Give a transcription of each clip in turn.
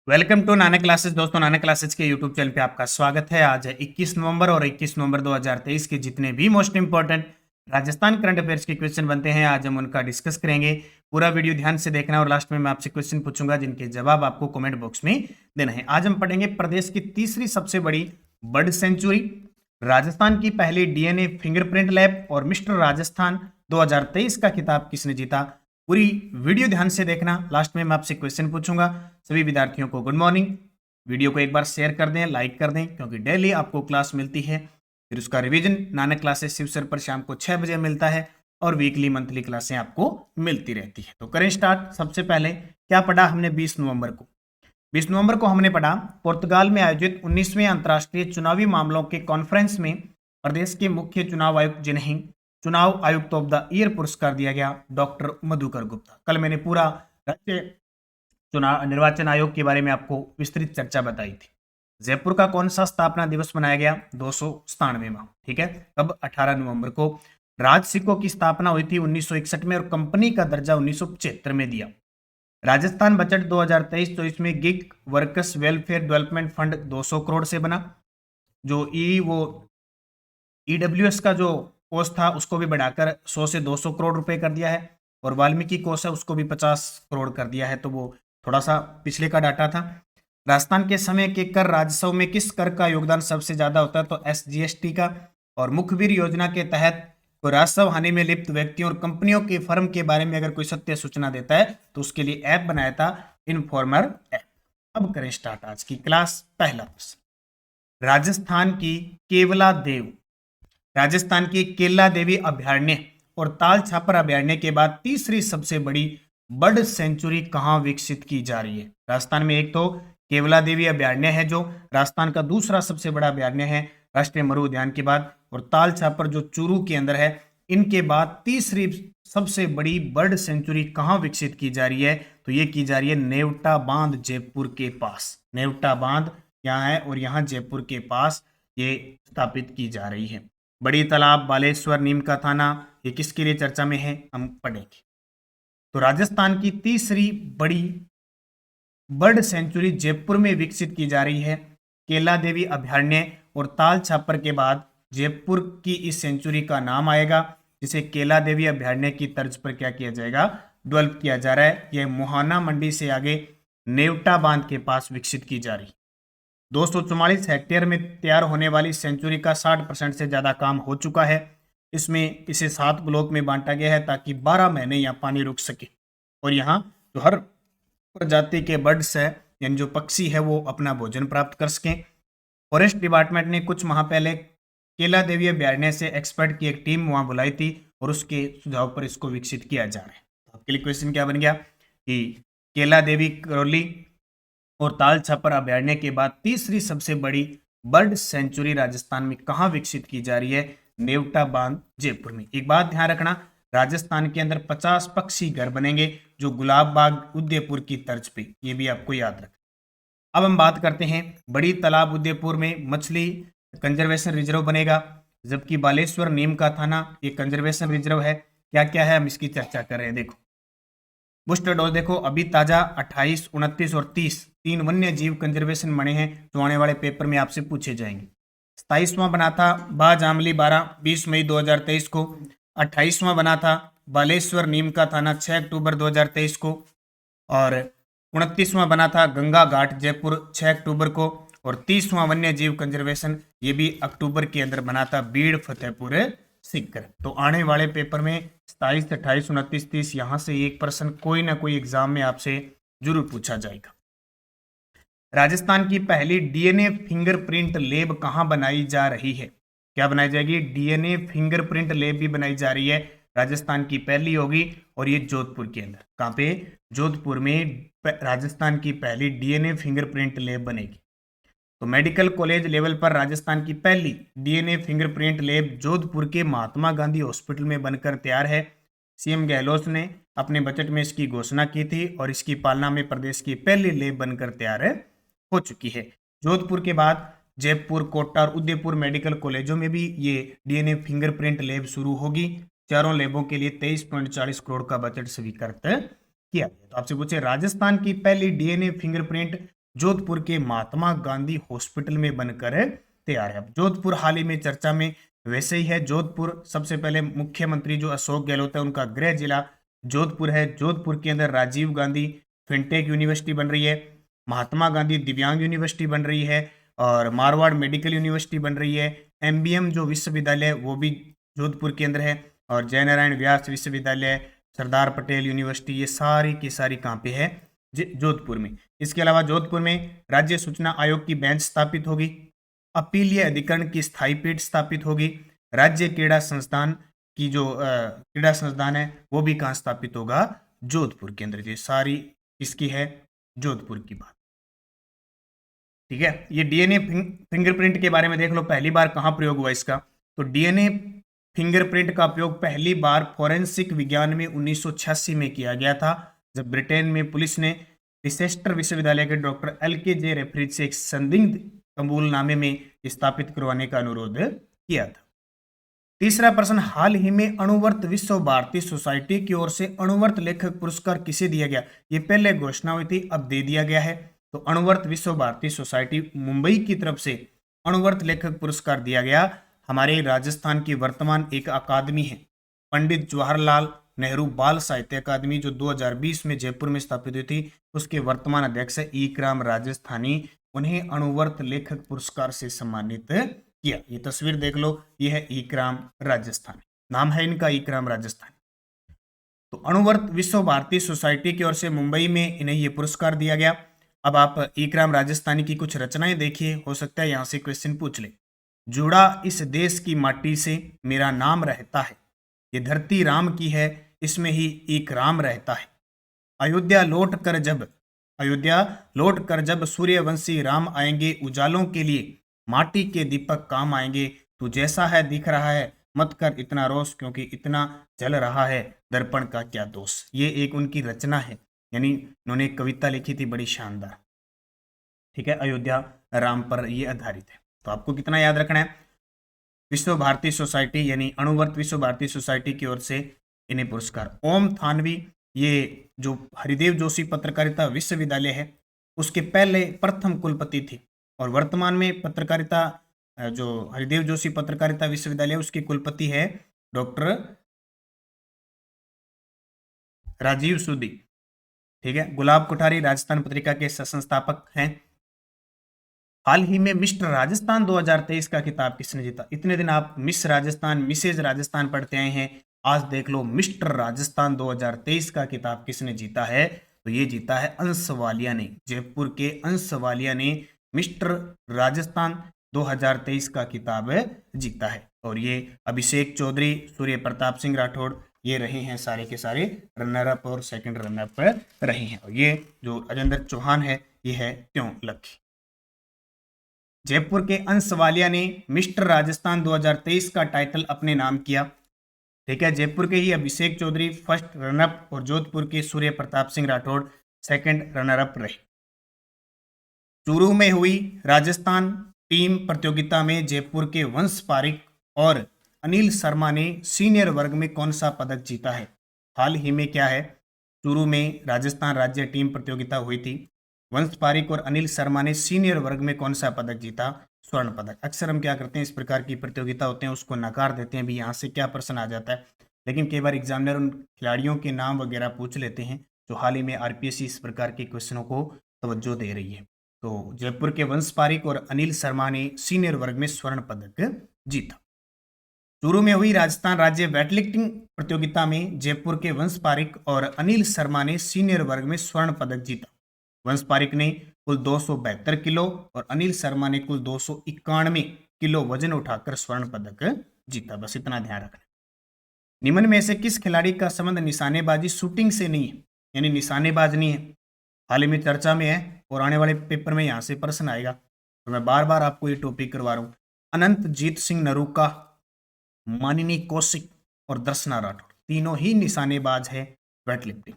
Welcome to Nanak classes. दोस्तों, Nanak classes के YouTube channel पे आपका स्वागत है। आज है 21 नवंबर और 21 नवंबर 2023 के जितने भी most important Rajasthan current affairs के क्वेश्चन बनते हैं, आज हम उनका डिस्कस करेंगे। पूरा वीडियो ध्यान से देखना और लास्ट में मैं आपसे क्वेश्चन पूछूंगा जिनके जवाब आपको कमेंट बॉक्स में देना है। आज हम पढ़ेंगे प्रदेश की तीसरी सबसे बड़ी बर्ड सेंचुरी, राजस्थान की पहली डीएनए फिंगरप्रिंट लैब और मिस्टर राजस्थान 2023 का खिताब किसने जीता। पूरी वीडियो ध्यान से देखना, लास्ट में मैं आपसे क्वेश्चन पूछूंगा। सभी विद्यार्थियों को गुड मॉर्निंग। वीडियो को एक बार शेयर कर दें, लाइक कर दें, क्योंकि डेली आपको क्लास मिलती है। फिर उसका revision Nanak classes Shiv sir पर शाम को 6 बजे मिलता है और वीकली मंथली क्लासें आपको मिलती रहती है। तो करें स्टार्ट। सबसे पहले क्या पढ़ा हमने 20 नवंबर को? 20 नवंबर को हमने पढ़ा पुर्तगाल में आयोजित 19वें अंतर्राष्ट्रीय चुनावी मामलों के कॉन्फ्रेंस में प्रदेश के मुख्य चुनाव आयुक्त जिन्हें चुनाव आयुक्त ऑफ द ईयर पुरस्कार दिया गया, डॉक्टर मधुकर गुप्ता। कल मैंने पूरा राज्य चुनाव निर्वाचन आयोग के बारे में आपको विस्तृत चर्चा बताई थी। जयपुर का कौन सा स्थापना दिवस मनाया गया? 297वां। ठीक है, कब? 18 नवंबर को। राज सिक्कों की स्थापना हुई थी 1961 में और कंपनी का दर्जा 1975 में दिया। राजस्थान बजट 2023-24 में gig workers welfare development fund 200 crore से बना। जो ईडब्ल्यूएस का जो कोष था उसको भी बढ़ाकर 100 से 200 करोड़ रुपए कर दिया है और वाल्मीकि कोष है उसको भी 50 करोड़ कर दिया है। तो वो थोड़ा सा पिछले का डाटा था। राजस्थान के समय के कर राजस्व में किस कर का योगदान सबसे ज्यादा होता है? तो एसजीएसटी का। और मुखबिर योजना के तहत कोई राजस्व हानि में लिप्त व्यक्तियों और कंपनियों के फर्म के बारे में अगर कोई सत्य सूचना देता है तो उसके लिए ऐप बनाया था, इनफॉर्मर ऐप। अब करें स्टार्ट आज की क्लास। पहला प्रश्न, राजस्थान की केला देवी अभयारण्य और ताल छापर अभयारण्य के बाद तीसरी सबसे बड़ी बर्ड सेंचुरी कहां विकसित की जा रही है? राजस्थान में एक तो केवला देवी अभयारण्य है जो राजस्थान का दूसरा सबसे बड़ा अभयारण्य है राष्ट्रीय मरु उद्यान के बाद, और ताल छापर जो चूरू के अंदर है, इनके बाद तीसरी सबसे बड़ी बर्ड सेंचुरी कहां विकसित की जा रही है? तो ये की जा रही है नेवटा बांध, जयपुर के पास। नेवटा बांध यहाँ है और यहाँ जयपुर के पास ये स्थापित की जा रही है। बड़ी तालाब, बालेश्वर, नीम का थाना, ये किसके लिए चर्चा में है, हम पढ़ेंगे। तो राजस्थान की तीसरी बड़ी बर्ड सेंचुरी जयपुर में विकसित की जा रही है। केला देवी अभयारण्य और ताल छापर के बाद जयपुर की इस सेंचुरी का नाम आएगा, जिसे केला देवी अभयारण्य की तर्ज पर क्या किया जाएगा, डेवलप किया जा रहा है। यह मुहाना मंडी से आगे नेवटा बांध के पास विकसित की जा रही। 244 हेक्टेयर में तैयार होने वाली सेंचुरी का 60% से ज्यादा काम हो चुका है। इसमें इसे 7 ब्लॉक में बांटा गया है ताकि 12 महीने यहाँ पानी रुक सके और यहाँ जो हर प्रजाति के बर्ड्स है यानी जो पक्षी है वो अपना भोजन प्राप्त कर सकें। फॉरेस्ट डिपार्टमेंट ने कुछ माह पहले केला देवी अभयारण्य से एक्सपर्ट की एक टीम वहां बुलाई थी और उसके सुझाव पर इसको विकसित किया जा रहा है। तो आपके लिए क्वेश्चन क्या बन गया कि केला देवी करौली और ताल छापर अभयारण्य के बाद तीसरी सबसे बड़ी बर्ड सेंचुरी राजस्थान में कहां विकसित की जा रही है? नेवटा बांध, जयपुर में। एक बात ध्यान रखना, राजस्थान के अंदर 50 पक्षी घर बनेंगे जो गुलाब बाग उदयपुर की तर्ज पे, ये भी आपको याद रखना। अब हम बात करते हैं बड़ी तालाब उदयपुर में मछली कंजर्वेशन रिजर्व बनेगा, जबकि बालेश्वर नीम का थाना ये कंजर्वेशन रिजर्व है। क्या क्या है हम इसकी चर्चा कर रहे हैं। देखो बूस्टर डोज देखो अभी ताजा 28, 29 और 30 तीन वन्य जीव कंजर्वेशन बने हैं जो आने वाले पेपर में आपसे पूछे जाएंगे। 27वां बना था बाज आमली 12, 20 मई 2023 को। 28वां बना था बालेश्वर नीम का थाना 6 अक्टूबर 2023 को। और 29वां बना था गंगा घाट जयपुर 6 अक्टूबर को। और 30वां वन्य जीव कंजर्वेशन ये भी अक्टूबर के अंदर बना था बीड़ फतेहपुर सीकर। तो आने वाले पेपर में 27, 28, 29, 30 यहां से एक प्रश्न कोई ना कोई एग्जाम में आपसे जरूर पूछा जाएगा। राजस्थान की पहली डीएनए फिंगरप्रिंट लैब कहां बनाई जा रही है? क्या बनाई जाएगी? डीएनए फिंगरप्रिंट लैब भी बनाई जा रही है, राजस्थान की पहली होगी और ये जोधपुर के अंदर। कहां पे? जोधपुर में राजस्थान की पहली डीएनए फिंगरप्रिंट लैब बनेगी। तो मेडिकल कॉलेज लेवल पर राजस्थान की पहली डीएनए फिंगरप्रिंट लैब जोधपुर के महात्मा गांधी हॉस्पिटल में बनकर तैयार है। सीएम गहलोत ने अपने बजट में इसकी घोषणा की थी और इसकी पालना में प्रदेश की पहली लैब बनकर तैयार हो चुकी है। जोधपुर के बाद जयपुर, कोटा और उदयपुर मेडिकल कॉलेजों में भी ये डीएनए फिंगरप्रिंट लैब शुरू होगी। चारों लैबों के लिए 23.40 करोड़ का बजट स्वीकृत किया गया। तो आपसे पूछे राजस्थान की पहली डीएनए फिंगरप्रिंट जोधपुर के महात्मा गांधी हॉस्पिटल में बनकर तैयार है। जोधपुर हाल ही में चर्चा में वैसे ही है। जोधपुर सबसे पहले मुख्यमंत्री जो अशोक गहलोत है उनका गृह जिला जोधपुर है। जोधपुर के अंदर राजीव गांधी फिनटेक यूनिवर्सिटी बन रही है, महात्मा गांधी दिव्यांग यूनिवर्सिटी बन रही है और मारवाड़ मेडिकल यूनिवर्सिटी बन रही है। एमबीएम जो विश्वविद्यालय वो भी जोधपुर के अंदर है और जयनारायण व्यास विश्वविद्यालय, सरदार पटेल यूनिवर्सिटी, ये सारी की सारी कहाँ पे है? जोधपुर में। इसके अलावा जोधपुर में राज्य सूचना आयोग की बेंच स्थापित होगी, अपीलीय अधिकरण की स्थायी पीठ स्थापित होगी, राज्य क्रीड़ा संस्थान की जो क्रीड़ा संस्थान है वो भी कहाँ स्थापित होगा? जोधपुर के अंदर। ये सारी इसकी है जोधपुर की बात, ठीक है। ये डीएनए फिंगरप्रिंट के बारे में देख लो, पहली बार कहाँ प्रयोग हुआ इसका? तो डीएनए फिंगरप्रिंट का उपयोग पहली बार फोरेंसिक विज्ञान में 1986 में किया गया था, जब ब्रिटेन में पुलिस ने लिसेस्टर विश्वविद्यालय के डॉक्टर LKJ रेफरिज से एक संदिग्ध कबूलनामे में स्थापित करवाने का अनुरोध किया था। तीसरा प्रश्न, हाल ही में अणुवर्त विश्व भारती सोसाइटी की ओर से अणुवर्त लेखक पुरस्कार किसे दिया गया? ये पहले घोषणा हुई थी, अब दे दिया गया है। तो अणुवर्त विश्व भारती सोसाइटी मुंबई की तरफ से अणुवर्त लेखक पुरस्कार दिया गया। हमारे राजस्थान की वर्तमान एक अकादमी है, पंडित जवाहरलाल नेहरू बाल साहित्य अकादमी, जो 2020 में जयपुर में स्थापित हुई थी, उसके वर्तमान अध्यक्ष इकराम राजस्थानी। उन्हें अणुवर्त लेखक पुरस्कार से सम्मानित किया। ये तस्वीर देख लो, ये है इकराम राजस्थानी, नाम है इनका इकराम राजस्थानी। तो अणुवर्त विश्व भारती सोसाइटी की ओर से मुंबई में इन्हें ये पुरस्कार दिया गया। अब आप इकराम राजस्थानी की कुछ रचनाएं देखिए, हो सकता है यहां से क्वेश्चन पूछ ले। जुड़ा इस देश की माटी से मेरा नाम रहता है, ये धरती राम की है, इसमें ही एक राम रहता है। अयोध्या लौट कर जब सूर्यवंशी राम आएंगे, उजालों के लिए माटी के दीपक काम आएंगे। तू जैसा है दिख रहा है, मत कर इतना रोष, क्योंकि इतना जल रहा है, दर्पण का क्या दोष। ये एक उनकी रचना है, यानी उन्होंने एक कविता लिखी थी बड़ी शानदार, ठीक है। अयोध्या राम पर ये आधारित है। तो आपको कितना याद रखना है? विश्व भारती सोसाइटी यानी अणुवर्त विश्व भारती सोसाइटी की ओर से इन्हें पुरस्कार। ओम थानवी, ये जो हरिदेव जोशी पत्रकारिता विश्वविद्यालय है उसके पहले प्रथम कुलपति थे और वर्तमान में पत्रकारिता जो हरिदेव जोशी पत्रकारिता विश्वविद्यालय उसके कुलपति है डॉक्टर राजीव सूदी, ठीक है। गुलाब कोठारी राजस्थान पत्रिका के संस्थापक हैं। हाल ही में मिस्टर राजस्थान 2023 का खिताब किसने जीता? इतने दिन आप मिस राजस्थान, मिसेज राजस्थान पढ़ते आए हैं, आज देख लो मिस्टर राजस्थान 2023 का खिताब किसने जीता है? तो ये जीता है अंश वालिया ने। जयपुर के अंश वालिया ने मिस्टर राजस्थान 2023 का खिताब जीता है। और ये अभिषेक चौधरी, सूर्य प्रताप सिंह राठौड़, ये रहे हैं सारे के सारे रनर अप और सेकंड रनर अप रहे हैं। और ये जो अजेंद्र चौहान है ये है त्यों लखी। जयपुर के अंश वालिया ने मिस्टर राजस्थान 2023 का टाइटल अपने नाम किया, ठीक है। जयपुर के ही अभिषेक चौधरी फर्स्ट रनअप और जोधपुर के Surya Pratap Singh Rathore second runner up रहे। चूरू में हुई राजस्थान टीम प्रतियोगिता में जयपुर के वंश पारिक और अनिल शर्मा ने सीनियर वर्ग में कौन सा पदक जीता है? हाल ही में क्या है, चूरू में राजस्थान राज्य टीम प्रतियोगिता हुई थी। वंश पारिक और अनिल शर्मा ने सीनियर वर्ग में कौन सा पदक जीता? स्वर्ण पदक। अक्सर हम क्या करते हैं, इस प्रकार की प्रतियोगिता होते हैं उसको नकार देते हैं, भी यहाँ से क्या प्रश्न आ जाता है, लेकिन कई बार एग्जामिनर उन खिलाड़ियों के नाम वगैरह पूछ लेते हैं जो हाल ही में आरपीएससी इस प्रकार के क्वेश्चनों को तवज्जो दे रही है। तो जयपुर के वंश पारिक और अनिल शर्मा ने सीनियर वर्ग में स्वर्ण पदक जीता। चूरू में हुई राजस्थान राज्य वेटलिफ्टिंग प्रतियोगिता में जयपुर के वंश पारिक और अनिल शर्मा ने सीनियर वर्ग में स्वर्ण पदक जीता। वंश पारिक ने कुल 272 किलो और अनिल शर्मा ने कुल 291 किलो वजन उठाकर स्वर्ण पदक जीता। बस इतना ध्यान रखना। निम्न में से किस खिलाड़ी का संबंध निशानेबाजी शूटिंग से नहीं है, यानी निशानेबाज नहीं है? हाल ही में चर्चा में है और आने वाले पेपर में यहाँ से प्रश्न आएगा, तो मैं बार बार आपको ये टॉपिक करवा रहा हूँ। अनंत जीत सिंह नरूका, मानिनी कौशिक और दर्शना राठौर तीनों ही निशानेबाज है वेटलिफ्टिंग।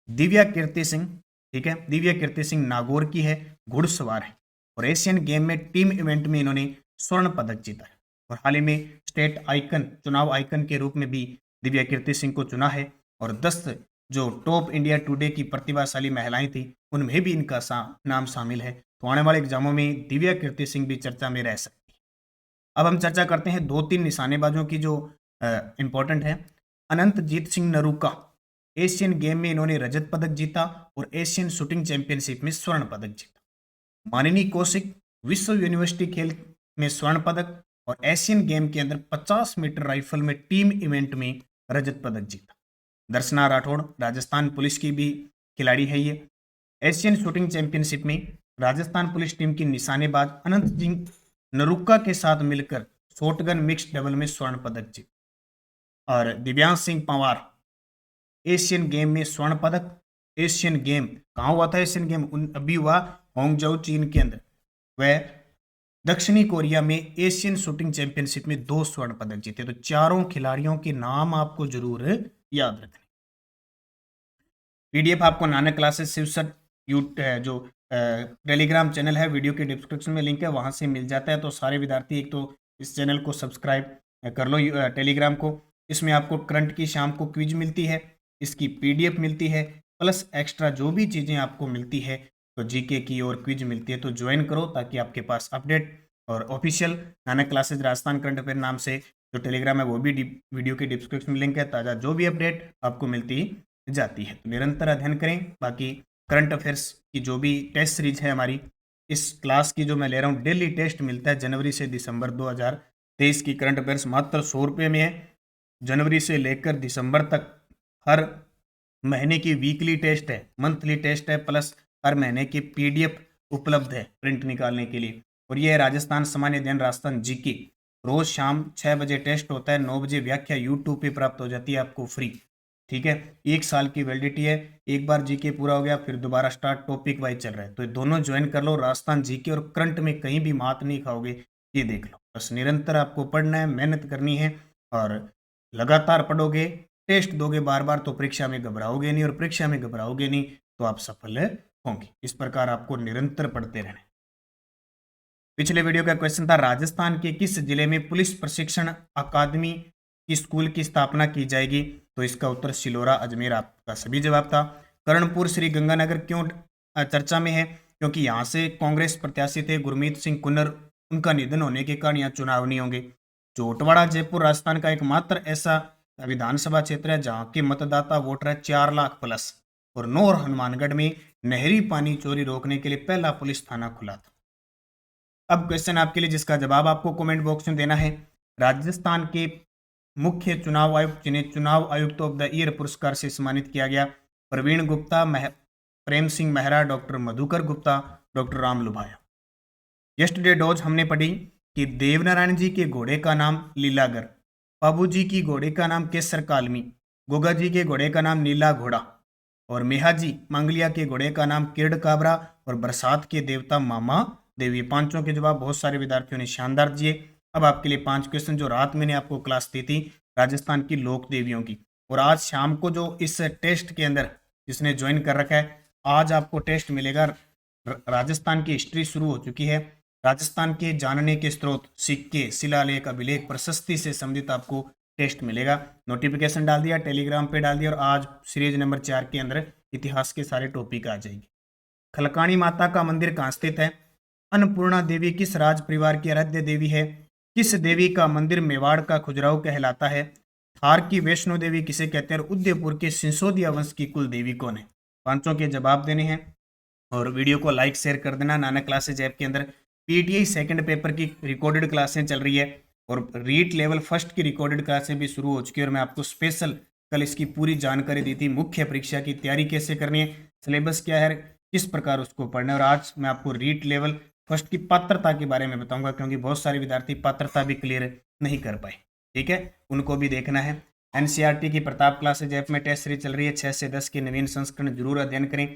दिव्या कीर्ति सिंह, ठीक है, दिव्या कीर्ति सिंह नागौर की है, घुड़सवार है और एशियन गेम में टीम इवेंट में इन्होंने स्वर्ण पदक जीता है। और हाल ही में स्टेट आइकन, चुनाव आइकन के रूप में भी दिव्या कीर्ति सिंह को चुना है और 10 जो टॉप इंडिया टुडे की प्रतिभाशाली महिलाएं थी उनमें भी इनका नाम शामिल है। तो आने वाले एग्जामों में दिव्या कीर्ति सिंह भी चर्चा में रह सकती है। अब हम चर्चा करते हैं 2-3 निशानेबाजों की जो इंपॉर्टेंट है। अनंतजीत सिंह नरूका, एशियन गेम में इन्होंने रजत पदक जीता और एशियन शूटिंग चैंपियनशिप में स्वर्ण पदक जीता। मानिनी कौशिक, विश्व यूनिवर्सिटी खेल में स्वर्ण पदक और एशियन गेम के अंदर 50 मीटर राइफल में टीम इवेंट में रजत पदक जीता। दर्शना राठौड़, राजस्थान पुलिस की भी खिलाड़ी है ये। एशियन शूटिंग चैंपियनशिप में राजस्थान पुलिस टीम की निशानेबाज अनंत सिंह नरूका के साथ मिलकर शॉटगन मिक्स डबल में स्वर्ण पदक जीता। और दिव्यांश सिंह पंवार, एशियन गेम में स्वर्ण पदक। एशियन गेम कहाँ हुआ था? एशियन गेम अभी हुआ होंगजो चीन के अंदर। वह दक्षिणी कोरिया में एशियन शूटिंग चैंपियनशिप में 2 स्वर्ण पदक जीते। तो चारों खिलाड़ियों के नाम आपको जरूर याद रखने। पीडीएफ आपको नानक क्लासेस शिवसर जो टेलीग्राम चैनल है, वीडियो के डिस्क्रिप्शन में लिंक है, वहां से मिल जाता है। तो सारे विद्यार्थी एक तो इस चैनल को सब्सक्राइब कर लो, टेलीग्राम को। इसमें आपको करंट की शाम को क्विज मिलती है, इसकी पीडीएफ मिलती है, प्लस एक्स्ट्रा जो भी चीज़ें आपको मिलती है, तो जीके की और क्विज मिलती है। तो ज्वाइन करो ताकि आपके पास अपडेट और official Nanak classes Rajasthan current affair नाम से जो टेलीग्राम है वो भी वीडियो के डिस्क्रिप्शन में लिंक है। ताज़ा जो भी अपडेट आपको मिलती जाती है। तो निरंतर अध्ययन करें। बाकी करंट अफेयर्स की जो भी टेस्ट सीरीज है हमारी, इस क्लास की जो मैं ले रहा हूँ, डेली टेस्ट मिलता है जनवरी से दिसंबर 2023 की करंट अफेयर्स मात्र 100 रुपये में है। जनवरी से लेकर दिसंबर तक हर महीने की वीकली टेस्ट है, मंथली टेस्ट है, प्लस हर महीने की पीडीएफ उपलब्ध है प्रिंट निकालने के लिए। और ये है राजस्थान सामान्य अध्ययन, राजस्थान जीके। रोज शाम 6 बजे टेस्ट होता है, 9 बजे व्याख्या यूट्यूब पे प्राप्त हो जाती है आपको फ्री। ठीक है, 1 साल की वैलिडिटी है। एक बार जीके पूरा हो गया फिर दोबारा स्टार्ट, टॉपिक वाइज चल रहा है। तो ये दोनों ज्वाइन कर लो। राजस्थान जीके और करंट में कहीं भी मात नहीं खाओगे, ये देख लो। बस निरंतर आपको पढ़ना है, मेहनत करनी है, और लगातार पढ़ोगे, टेस्ट दोगे बार बार, तो परीक्षा में घबराओगे नहीं, और परीक्षा में घबराओगे नहीं तो आप सफल होंगे। इस प्रकार आपको निरंतर पढ़ते रहना। पिछले वीडियो का क्वेश्चन था, राजस्थान के किस जिले में पुलिस प्रशिक्षण अकादमी की स्कूल की स्थापना की जाएगी? तो इसका उत्तर सिलोरा, अजमेर आपका सभी जवाब था। कर्णपुर श्री गंगानगर क्यों चर्चा में है? क्योंकि यहाँ से कांग्रेस प्रत्याशी थे गुरमीत सिंह कुन्नर, उनका निधन होने के कारण यहाँ चुनाव नहीं होंगे। जोटवाड़ा जयपुर राजस्थान का एकमात्र ऐसा विधानसभा क्षेत्र है जहाँ के मतदाता वोटर है 4 लाख प्लस। और नौर हनुमानगढ़ में नहरी पानी चोरी रोकने के लिए पहला पुलिस थाना खुला था। अब क्वेश्चन आपके लिए जिसका जवाब आपको कमेंट बॉक्स में देना है। राजस्थान के मुख्य चुनाव आयुक्त जिन्हें चुनाव आयुक्त ऑफ द ईयर पुरस्कार से सम्मानित किया गया, प्रवीण गुप्ता, प्रेम सिंह मेहरा, डॉक्टर मधुकर गुप्ता, डॉक्टर राम लुभाया। यस्टरडे डोज हमने पढ़ी कि देवनारायण जी के घोड़े का नाम लीलागर, बाबू जी की घोड़े का नाम केसर कालमी, गोगा जी के घोड़े का नाम नीला घोड़ा, और मेहा जी मंगलिया के घोड़े का नाम किरड काबरा, और बरसात के देवता मामा देवी। पांचों के जवाब बहुत सारे विद्यार्थियों ने शानदार दिए। अब आपके लिए 5 क्वेश्चन जो रात मैंने आपको क्लास दी थी राजस्थान की लोक देवियों की, और आज शाम को जो इस टेस्ट के अंदर जिसने ज्वाइन कर रखा है, आज आपको टेस्ट मिलेगा। राजस्थान की हिस्ट्री शुरू हो चुकी है। राजस्थान के जानने के स्रोत, सिक्के, शिलालेख, अभिलेख, प्रशस्ति से संबंधित आपको टेस्ट मिलेगा। नोटिफिकेशन डाल दिया, टेलीग्राम पे डाल दिया, और आज सीरीज नंबर 4 के अंदर इतिहास के सारे टॉपिक आ जाएंगे। खलकाणी माता का मंदिर कहाँ स्थित है? अन्नपूर्णा देवी किस राज परिवार की आराध्य देवी है? किस देवी का मंदिर मेवाड़ का खजुराहो कहलाता है? थार की वैष्णो देवी किसे कहते हैं? उदयपुर के सिसोदिया वंश की कुल देवी कौन है? पांचों के जवाब देने हैं, और वीडियो को लाइक शेयर कर देना। नानक क्लासेज ऐप के अंदर पीटीआई सेकंड पेपर की रिकॉर्डेड क्लासें चल रही है, और रीट लेवल फर्स्ट की रिकॉर्डेड क्लासें भी शुरू हो चुकी है। और मैं आपको स्पेशल कल इसकी पूरी जानकारी दी थी, मुख्य परीक्षा की तैयारी कैसे करनी है, सिलेबस क्या है, किस प्रकार उसको पढ़ना है। और आज मैं आपको रीट लेवल फर्स्ट की पात्रता के बारे में बताऊंगा, क्योंकि बहुत सारे विद्यार्थी पात्रता भी क्लियर नहीं कर पाए। ठीक है, उनको भी देखना है। एनसीईआरटी की प्रताप क्लासेज ऐप में टेस्ट सीरीज चल रही है, 6 से 10 के नवीन संस्करण जरूर अध्ययन करें।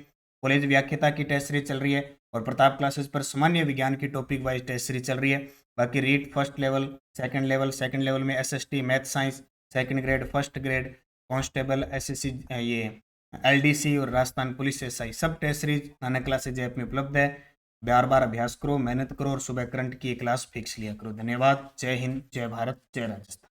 कॉलेज व्याख्याता की टेस्ट सीरीज चल रही है, और प्रताप क्लासेज पर सामान्य विज्ञान की टॉपिक वाइज टेस्ट सीरीज चल रही है। बाकी REET first level, second level में SST, math science, second grade, first grade, constable, SSC, ये एलडीसी और राजस्थान पुलिस एसआई, सब test series Nanak classes app में उपलब्ध है। बार बार अभ्यास करो, मेहनत करो, और सुबह करंट की क्लास फिक्स लिया करो। धन्यवाद। जय हिंद, जय भारत, जय राजस्थान।